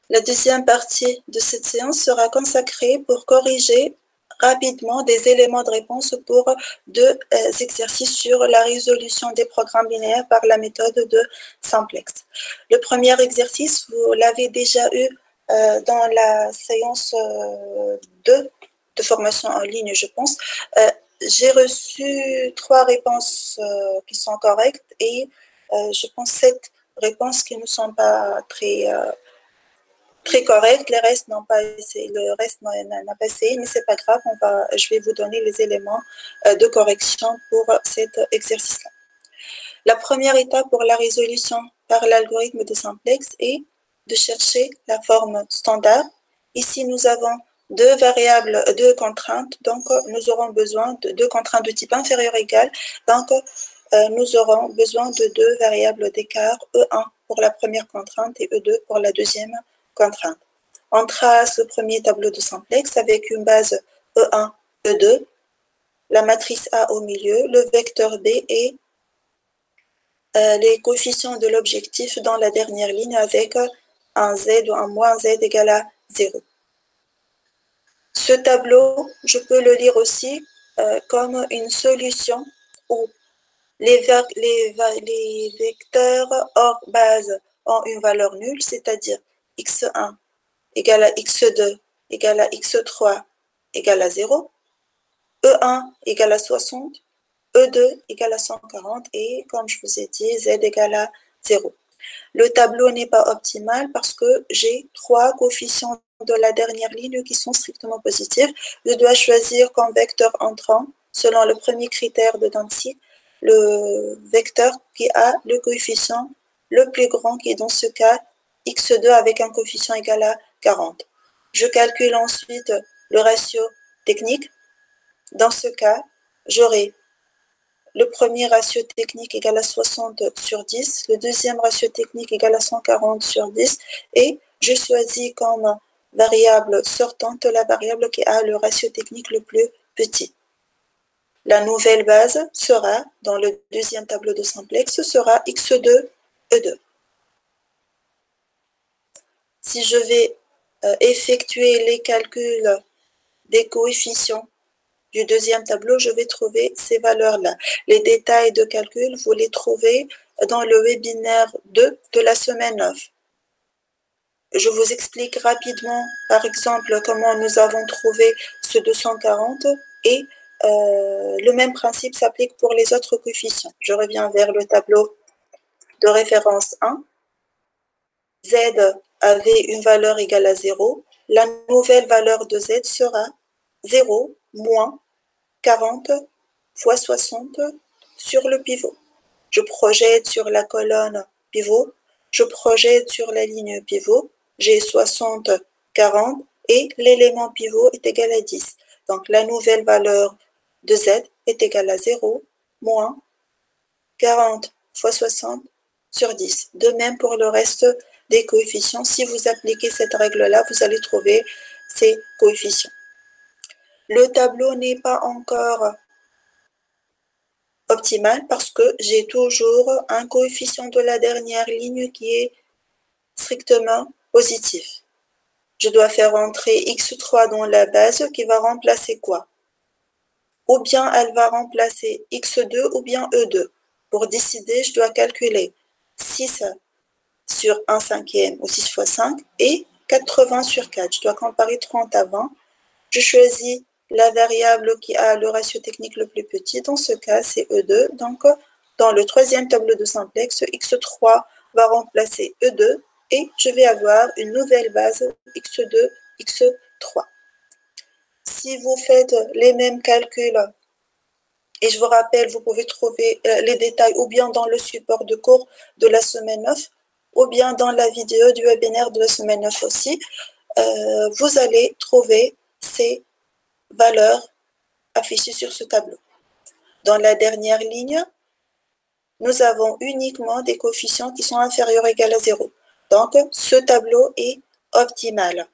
La deuxième partie de cette séance sera consacrée pour corriger rapidement des éléments de réponse pour deux exercices sur la résolution des programmes linéaires par la méthode de simplex. Le premier exercice, vous l'avez déjà eu dans la séance 2 de formation en ligne, je pense. J'ai reçu 3 réponses qui sont correctes et je pense 7 réponses qui ne sont pas très correctes. Les restes n'ont pas essayé, le reste n'a pas essayé, mais c'est pas grave. Je vais vous donner les éléments de correction pour cet exercice-là. La première étape pour la résolution par l'algorithme de simplex est de chercher la forme standard. Ici, nous avons deux variables, deux contraintes, donc nous aurons besoin de deux contraintes de type inférieur égal. Donc, nous aurons besoin de deux variables d'écart, E1 pour la première contrainte et E2 pour la deuxième contrainte. On trace le premier tableau de simplex avec une base E1, E2, la matrice A au milieu, le vecteur B et les coefficients de l'objectif dans la dernière ligne avec un z ou un moins z égal à 0. Ce tableau, je peux le lire aussi comme une solution où les vecteurs hors base ont une valeur nulle, c'est-à-dire x1 égale à x2 égale à x3 égale à 0, e1 égale à 60, E2 égale à 140 et, comme je vous ai dit, Z égale à 0. Le tableau n'est pas optimal parce que j'ai 3 coefficients de la dernière ligne qui sont strictement positifs. Je dois choisir comme vecteur entrant, selon le premier critère de Dantzig, le vecteur qui a le coefficient le plus grand, qui est dans ce cas x2 avec un coefficient égal à 40. Je calcule ensuite le ratio technique. Dans ce cas, j'aurai le premier ratio technique égal à 60 sur 10, le deuxième ratio technique égal à 140 sur 10, et je choisis comme variable sortante la variable qui a le ratio technique le plus petit. La nouvelle base sera, dans le deuxième tableau de simplex, ce sera x2, e2. Si je vais effectuer les calculs des coefficients du deuxième tableau, je vais trouver ces valeurs-là. Les détails de calcul, vous les trouvez dans le webinaire 2 de la semaine 9. Je vous explique rapidement, par exemple, comment nous avons trouvé ce 240 et le même principe s'applique pour les autres coefficients. Je reviens vers le tableau de référence 1. Z avait une valeur égale à 0. La nouvelle valeur de Z sera 0 moins 40 fois 60 sur le pivot. Je projette sur la colonne pivot, je projette sur la ligne pivot, j'ai 60, 40 et l'élément pivot est égal à 10. Donc la nouvelle valeur de Z est égale à 0 moins 40 fois 60 sur 10. De même pour le reste des coefficients, si vous appliquez cette règle-là, vous allez trouver ces coefficients. Le tableau n'est pas encore optimal parce que j'ai toujours un coefficient de la dernière ligne qui est strictement positif. Je dois faire entrer x3 dans la base qui va remplacer quoi? Ou bien elle va remplacer x2 ou bien e2. Pour décider, je dois calculer 6 sur 1 cinquième ou 6 fois 5 et 80 sur 4. Je dois comparer 30 à 20. Je choisis la variable qui a le ratio technique le plus petit. Dans ce cas, c'est E2. Donc, dans le troisième tableau de simplex, X3 va remplacer E2 et je vais avoir une nouvelle base X2, X3. Si vous faites les mêmes calculs, et je vous rappelle, vous pouvez trouver les détails ou bien dans le support de cours de la semaine 9 ou bien dans la vidéo du webinaire de la semaine 9 aussi, vous allez trouver ces valeurs affichées sur ce tableau. Dans la dernière ligne, nous avons uniquement des coefficients qui sont inférieurs ou égaux à 0. Donc, ce tableau est optimal.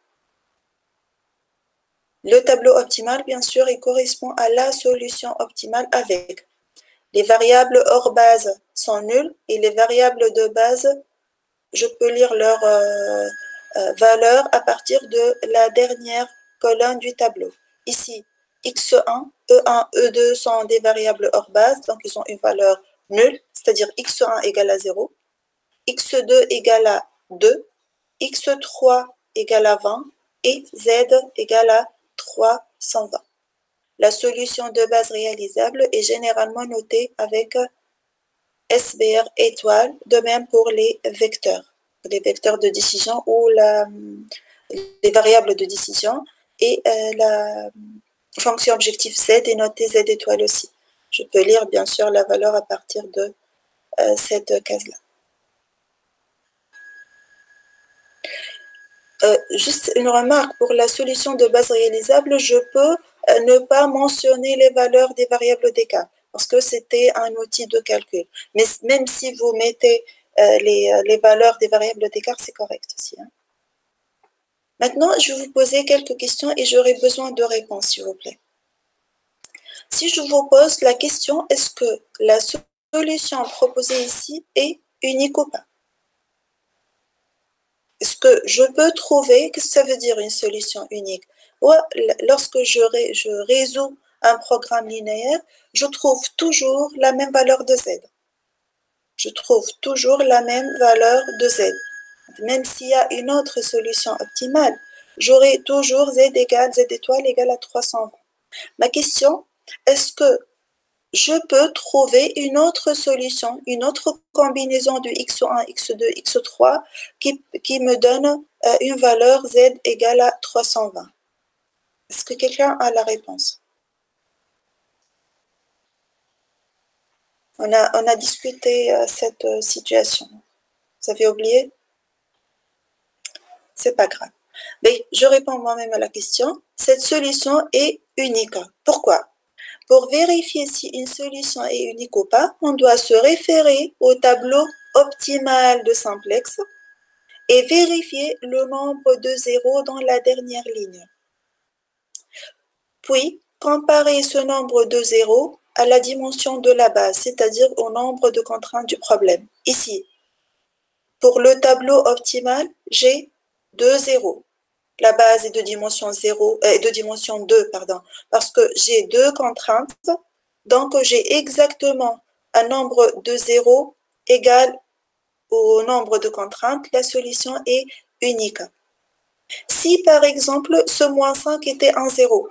Le tableau optimal, bien sûr, il correspond à la solution optimale avec les variables hors base sont nulles et les variables de base, je peux lire valeurs à partir de la dernière colonne du tableau. Ici, x1, e1, e2 sont des variables hors base, donc ils ont une valeur nulle, c'est-à-dire x1 égale à 0, x2 égale à 2, x3 égale à 20 et z égale à 320. La solution de base réalisable est généralement notée avec SBR étoile, de même pour les vecteurs de décision ou les variables de décision, et la fonction objectif Z est notée Z étoile aussi. Je peux lire bien sûr la valeur à partir de cette case-là. Juste une remarque, pour la solution de base réalisable, je peux ne pas mentionner les valeurs des variables d'écart, parce que c'était un outil de calcul. Mais même si vous mettez les valeurs des variables d'écart, c'est correct aussi. Hein. Maintenant, je vais vous poser quelques questions et j'aurai besoin de réponses, s'il vous plaît. Si je vous pose la question, est-ce que la solution proposée ici est unique ou pas? Est-ce que je peux trouver, qu'est-ce que ça veut dire une solution unique? Lorsque je résous un programme linéaire, je trouve toujours la même valeur de Z. Je trouve toujours la même valeur de Z. Même s'il y a une autre solution optimale, j'aurai toujours Z étoile égale à 320. Ma question, est-ce que je peux trouver une autre solution, une autre combinaison de x1, x2, x3 qui me donne une valeur Z égale à 320? Est-ce que quelqu'un a la réponse? On a discuté cette situation. Vous avez oublié? C'est pas grave. Mais je réponds moi-même à la question. Cette solution est unique. Pourquoi? Pour vérifier si une solution est unique ou pas, on doit se référer au tableau optimal de simplex et vérifier le nombre de zéros dans la dernière ligne. Puis, comparer ce nombre de zéros à la dimension de la base, c'est-à-dire au nombre de contraintes du problème. Ici, pour le tableau optimal, j'ai 2 zéros. La base est de dimension 2, parce que j'ai 2 contraintes. Donc, j'ai exactement un nombre de zéros égal au nombre de contraintes. La solution est unique. Si, par exemple, ce moins 5 était un 0,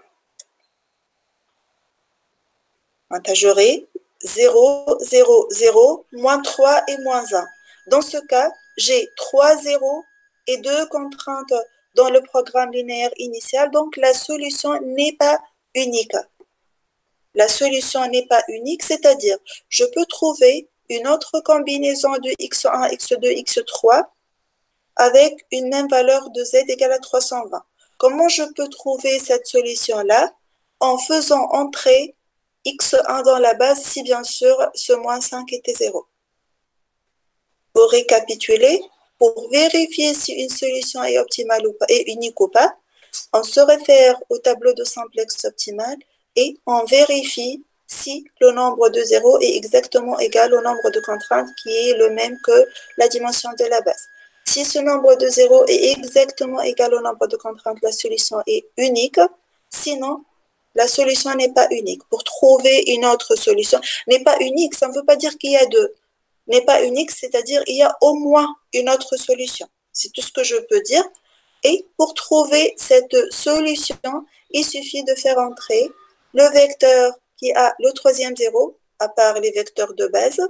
j'aurai 0, 0, 0, moins 3 et moins 1. Dans ce cas, j'ai 3 zéros et 2 contraintes dans le programme linéaire initial. Donc, la solution n'est pas unique. La solution n'est pas unique, c'est-à-dire je peux trouver une autre combinaison de x1, x2, x3 avec une même valeur de z égale à 320. Comment je peux trouver cette solution-là? En faisant entrer x1 dans la base si bien sûr ce moins 5 était 0. Pour récapituler, pour vérifier si une solution est optimale ou pas, est unique ou pas, on se réfère au tableau de simplex optimal et on vérifie si le nombre de zéros est exactement égal au nombre de contraintes qui est le même que la dimension de la base. Si ce nombre de zéros est exactement égal au nombre de contraintes, la solution est unique. Sinon, la solution n'est pas unique. Pour trouver une autre solution, n'est pas unique, ça ne veut pas dire qu'il y a deux. N'est pas unique, c'est-à-dire il y a au moins une autre solution. C'est tout ce que je peux dire. Et pour trouver cette solution, il suffit de faire entrer le vecteur qui a le troisième zéro, à part les vecteurs de base,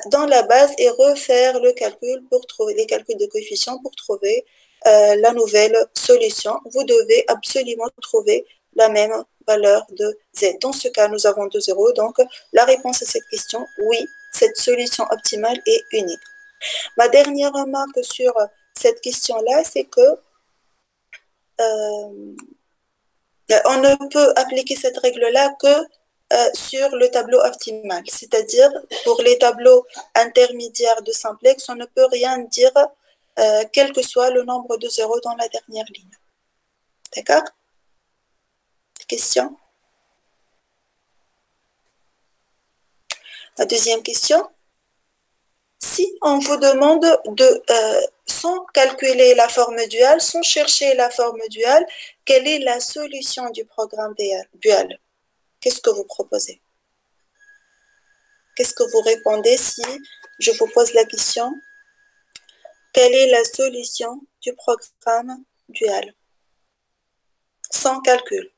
dans la base et refaire le calcul pour trouver les calculs de coefficients pour trouver la nouvelle solution. Vous devez absolument trouver la même valeur de z. Dans ce cas, nous avons 2 zéros. Donc, la réponse à cette question, oui, cette solution optimale est unique. Ma dernière remarque sur cette question-là, c'est que on ne peut appliquer cette règle-là que sur le tableau optimal. C'est-à-dire, pour les tableaux intermédiaires de simplex, on ne peut rien dire, quel que soit le nombre de zéros dans la dernière ligne. D'accord? Question? La deuxième question. Si on vous demande de sans calculer la forme duale, sans chercher la forme duale, quelle est la solution du programme dual? Qu'est-ce que vous proposez? Qu'est-ce que vous répondez si je vous pose la question? Quelle est la solution du programme dual? Sans calcul.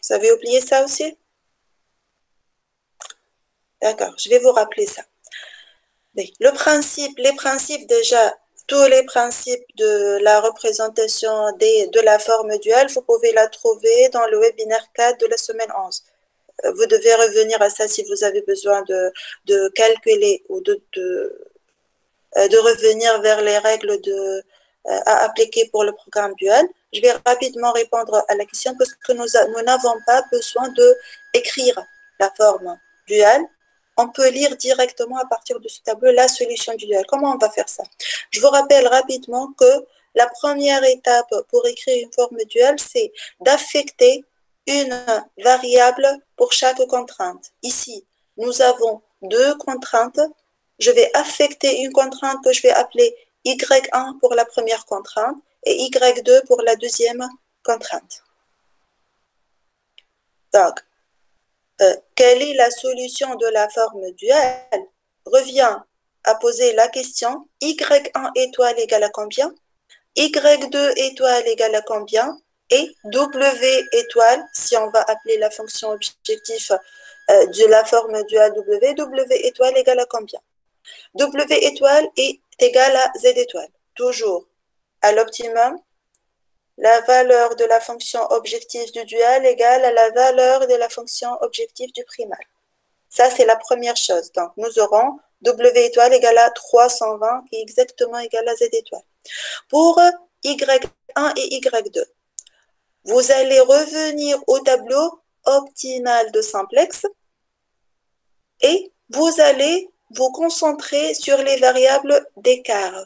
Vous avez oublié ça aussi? D'accord, je vais vous rappeler ça. Oui, les principes déjà, tous les principes de la représentation de la forme duale, vous pouvez la trouver dans le webinaire 4 de la semaine 11. Vous devez revenir à ça si vous avez besoin de calculer ou de revenir vers les règles à appliquer pour le programme dual. Je vais rapidement répondre à la question parce que nous n'avons pas besoin d'écrire la forme duale. On peut lire directement à partir de ce tableau la solution du dual. Comment on va faire ça? Je vous rappelle rapidement que la première étape pour écrire une forme duale, c'est d'affecter une variable pour chaque contrainte. Ici, nous avons deux contraintes. Je vais affecter une contrainte que je vais appeler Y1 pour la première contrainte et Y2 pour la deuxième contrainte. Donc, quelle est la solution de la forme duale? Revient à poser la question Y1 étoile égale à combien? Y2 étoile égale à combien? Et W étoile, si on va appeler la fonction objectif de la forme duale W étoile égale à combien? W étoile est égal à Z étoile. Toujours à l'optimum, la valeur de la fonction objective du dual égale à la valeur de la fonction objective du primal. Ça, c'est la première chose. Donc, nous aurons W étoile égale à 320 qui est exactement égal à Z étoile. Pour Y1 et Y2, vous allez revenir au tableau optimal de simplex et vous allez vous concentrer sur les variables d'écart.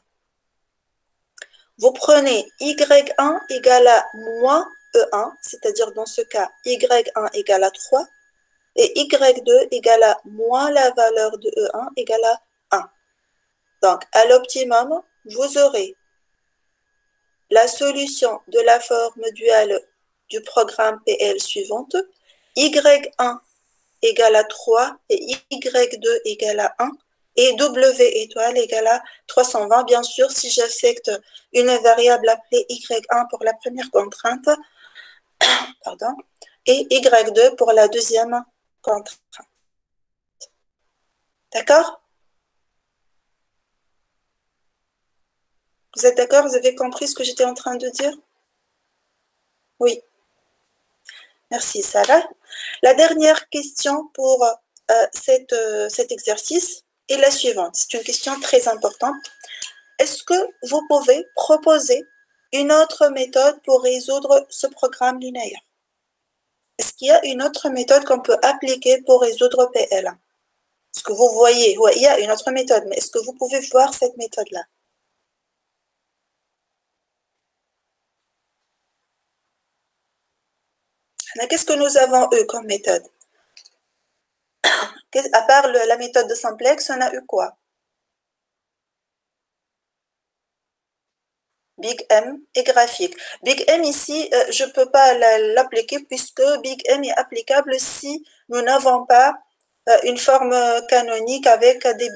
Vous prenez Y1 égale à moins E1, c'est-à-dire dans ce cas, Y1 égale à 3, et Y2 égale à moins la valeur de E1 égale à 1. Donc, à l'optimum, vous aurez la solution de la forme duale du programme PL suivante, Y1 égale à 3 et Y2 égale à 1 et W étoile égale à 320. Bien sûr, si j'affecte une variable appelée Y1 pour la première contrainte, pardon, et Y2 pour la deuxième contrainte. D'accord? Vous êtes d'accord? Vous avez compris ce que j'étais en train de dire? Oui. Merci, Sarah. La dernière question pour cet exercice est la suivante. C'est une question très importante. Est-ce que vous pouvez proposer une autre méthode pour résoudre ce programme linéaire? Est-ce qu'il y a une autre méthode qu'on peut appliquer pour résoudre PL1? Est-ce que vous voyez? Oui, il y a une autre méthode, mais est-ce que vous pouvez voir cette méthode-là? Qu'est-ce que nous avons eu comme méthode? À part la méthode de simplex, on a eu quoi? Big M et graphique. Big M ici, je ne peux pas l'appliquer puisque Big M est applicable si nous n'avons pas une forme canonique avec des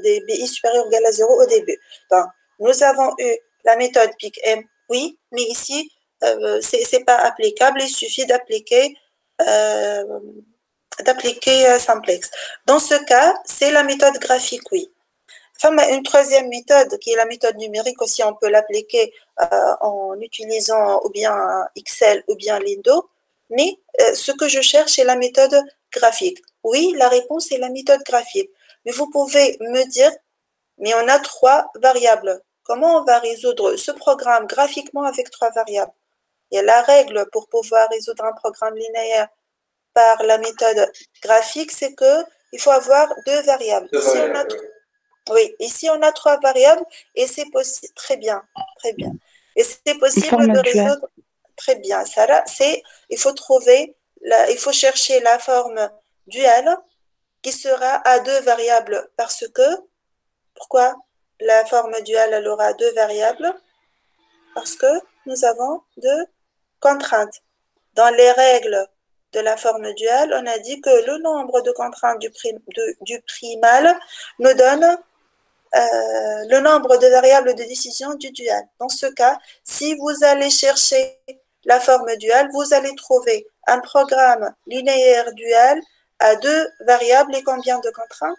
des BI supérieurs ou égal à 0 au début. Donc, nous avons eu la méthode Big M, oui, mais ici, ce n'est pas applicable, il suffit d'appliquer simplex. Dans ce cas, c'est la méthode graphique, oui. Enfin, une troisième méthode, qui est la méthode numérique aussi, on peut l'appliquer en utilisant ou bien Excel ou bien Lindo, mais ce que je cherche est la méthode graphique. Oui, la réponse est la méthode graphique. Mais vous pouvez me dire, mais on a trois variables. Comment on va résoudre ce programme graphiquement avec trois variables? Il y a la règle pour pouvoir résoudre un programme linéaire par la méthode graphique, c'est qu'il faut avoir deux variables. Oui, ici on a trois variables et c'est possible. Très bien, très bien. Et c'est possible de résoudre. Très bien, Sarah. Il faut trouver, il faut chercher la forme duale qui sera à deux variables parce que, pourquoi la forme duale elle aura deux variables? Parce que nous avons deux contraintes. Dans les règles de la forme duale, on a dit que le nombre de contraintes du primal nous donne le nombre de variables de décision du dual. Dans ce cas, si vous allez chercher la forme duale, vous allez trouver un programme linéaire dual à deux variables et combien de contraintes?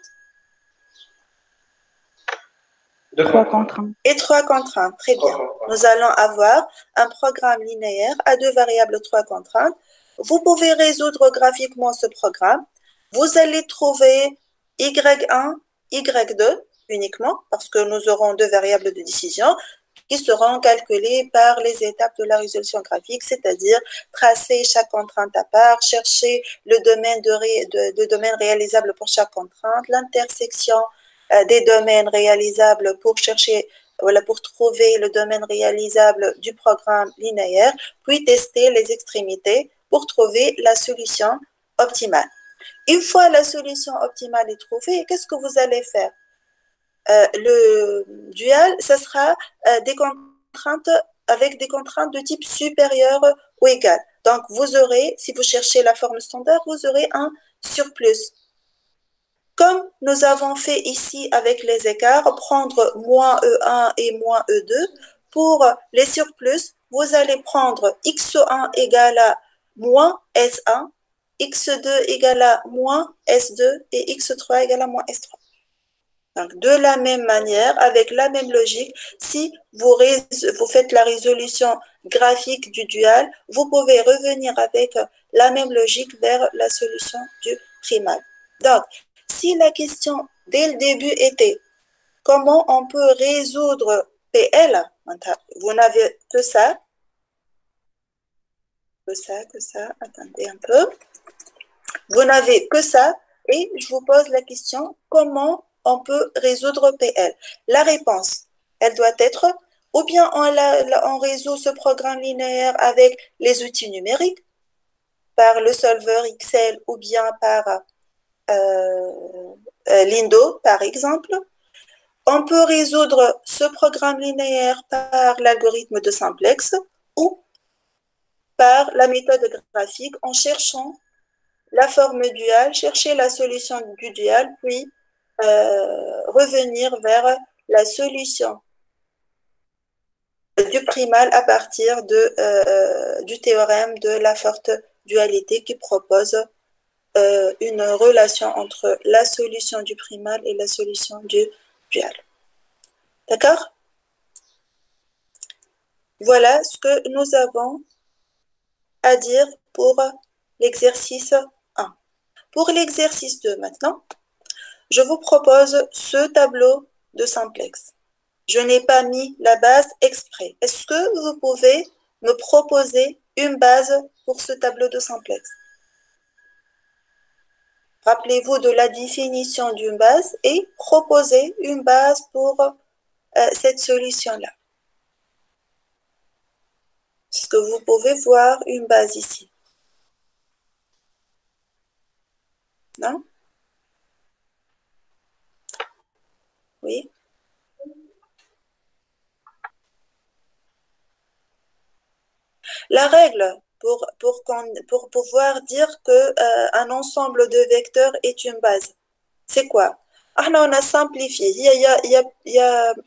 Trois contraintes. Et trois contraintes, très bien. Nous allons avoir un programme linéaire à deux variables, trois contraintes. Vous pouvez résoudre graphiquement ce programme. Vous allez trouver Y1, Y2 uniquement, parce que nous aurons deux variables de décision qui seront calculées par les étapes de la résolution graphique, c'est-à-dire tracer chaque contrainte à part, chercher le domaine réalisable pour chaque contrainte, l'intersection des domaines réalisables pour chercher, voilà, pour trouver le domaine réalisable du programme linéaire, puis tester les extrémités pour trouver la solution optimale. Une fois la solution optimale est trouvée, qu'est-ce que vous allez faire? Le dual, ça sera des contraintes avec des contraintes de type supérieur ou égal. Donc, vous aurez, si vous cherchez la forme standard, vous aurez un surplus. Comme nous avons fait ici avec les écarts, prendre moins E1 et moins E2, pour les surplus, vous allez prendre x1 égale à moins S1, x2 égale à moins S2 et x3 égale à moins S3. Donc, de la même manière, avec la même logique, si vous faites la résolution graphique du dual, vous pouvez revenir avec la même logique vers la solution du primal. Donc, si la question dès le début était comment on peut résoudre PL, vous n'avez que ça, attendez un peu, vous n'avez que ça, et je vous pose la question, comment on peut résoudre PL? La réponse, elle doit être, ou bien on résout ce programme linéaire avec les outils numériques, par le solveur Excel ou bien par Lindo, par exemple. On peut résoudre ce programme linéaire par l'algorithme de simplex ou par la méthode graphique en cherchant la forme duale, chercher la solution du dual, puis revenir vers la solution du primal à partir du théorème de la forte dualité qui propose une relation entre la solution du primal et la solution du dual. D'accord? Voilà ce que nous avons à dire pour l'exercice 1. Pour l'exercice 2 maintenant, je vous propose ce tableau de simplex. Je n'ai pas mis la base exprès. Est-ce que vous pouvez me proposer une base pour ce tableau de simplex? Rappelez-vous de la définition d'une base et proposez une base pour cette solution-là. Est-ce que vous pouvez voir une base ici? Non? Oui? La règle pour pouvoir dire qu'un ensemble de vecteurs est une base, c'est quoi? On a simplifié.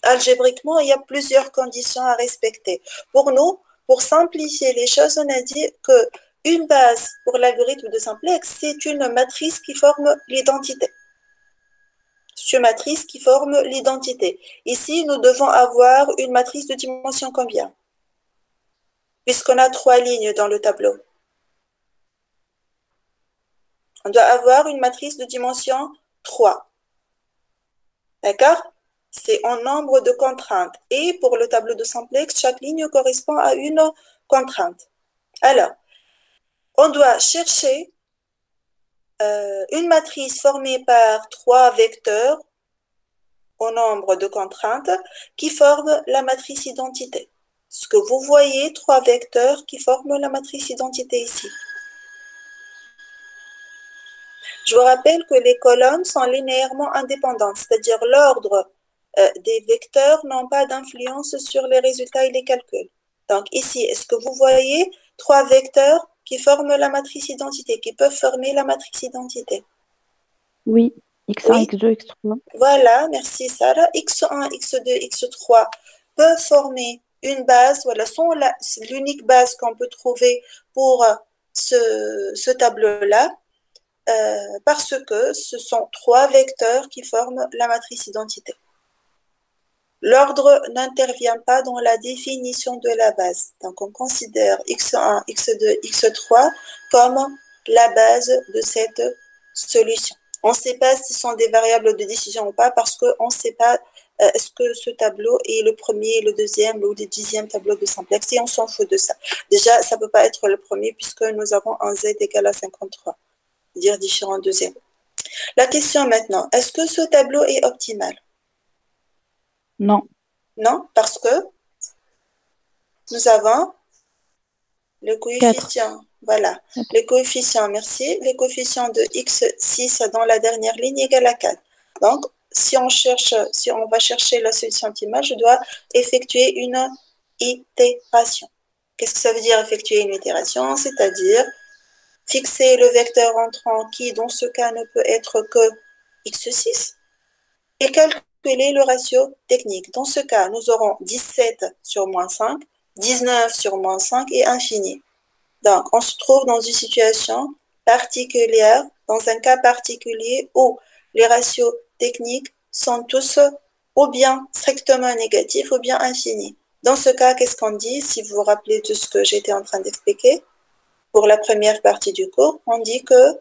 Algébriquement, il y a plusieurs conditions à respecter. Pour nous, pour simplifier les choses, on a dit que une base pour l'algorithme de simplex, c'est une matrice qui forme l'identité. C'est une matrice qui forme l'identité. Ici, nous devons avoir une matrice de dimension combien? Puisqu'on a 3 lignes dans le tableau. On doit avoir une matrice de dimension 3. D'accord? C'est en nombre de contraintes. Et pour le tableau de simplex, chaque ligne correspond à une contrainte. Alors, on doit chercher une matrice formée par 3 vecteurs au nombre de contraintes qui forment la matrice identité. Ce que vous voyez, 3 vecteurs qui forment la matrice identité ici. Je vous rappelle que les colonnes sont linéairement indépendantes, c'est-à-dire l'ordre des vecteurs n'ont pas d'influence sur les résultats et les calculs. Donc ici, est-ce que vous voyez trois vecteurs qui forment la matrice identité, qui peuvent former la matrice identité? Oui. X1, Oui, X2, X3. voilà, merci Sarah. X1, X2, X3 peuvent former une base, voilà, c'est l'unique base qu'on peut trouver pour ce tableau-là, parce que ce sont trois vecteurs qui forment la matrice identité. L'ordre n'intervient pas dans la définition de la base. Donc, on considère X1, X2, X3 comme la base de cette solution. On ne sait pas si ce sont des variables de décision ou pas parce qu'on ne sait pas est-ce que ce tableau est le premier, le deuxième ou le dixième tableau de simplex et on s'en fout de ça. Déjà, ça ne peut pas être le premier puisque nous avons un Z égal à 53, c'est-à-dire différent de 0. La question maintenant, est-ce que ce tableau est optimal? Non. Non, parce que nous avons le 4. coefficient, voilà, les coefficients, merci, les coefficients de x6 dans la dernière ligne égale à 4. Donc, si on va chercher la solution optimale, je dois effectuer une itération. Qu'est-ce que ça veut dire effectuer une itération? C'est-à-dire fixer le vecteur entrant qui, dans ce cas, ne peut être que x6 et calculer le ratio technique. Dans ce cas, nous aurons 17 sur moins 5, 19 sur moins 5 et infini. Donc, on se trouve dans une situation particulière, dans un cas particulier où les ratios techniques sont tous ou bien strictement négatifs ou bien infinis. Dans ce cas, qu'est-ce qu'on dit? Si vous vous rappelez de ce que j'étais en train d'expliquer, pour la première partie du cours, on dit que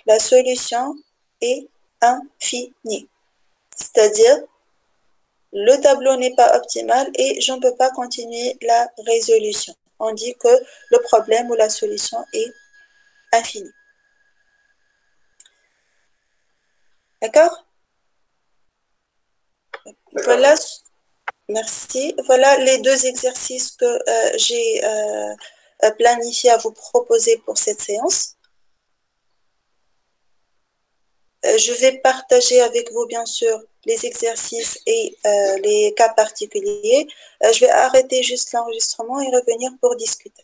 la solution est infinie. C'est-à-dire, le tableau n'est pas optimal et je ne peux pas continuer la résolution. On dit que le problème ou la solution est infinie. D'accord? Voilà, merci. Voilà les deux exercices que j'ai planifiés à vous proposer pour cette séance. Je vais partager avec vous, bien sûr, les exercices et les cas particuliers. Je vais arrêter juste l'enregistrement et revenir pour discuter.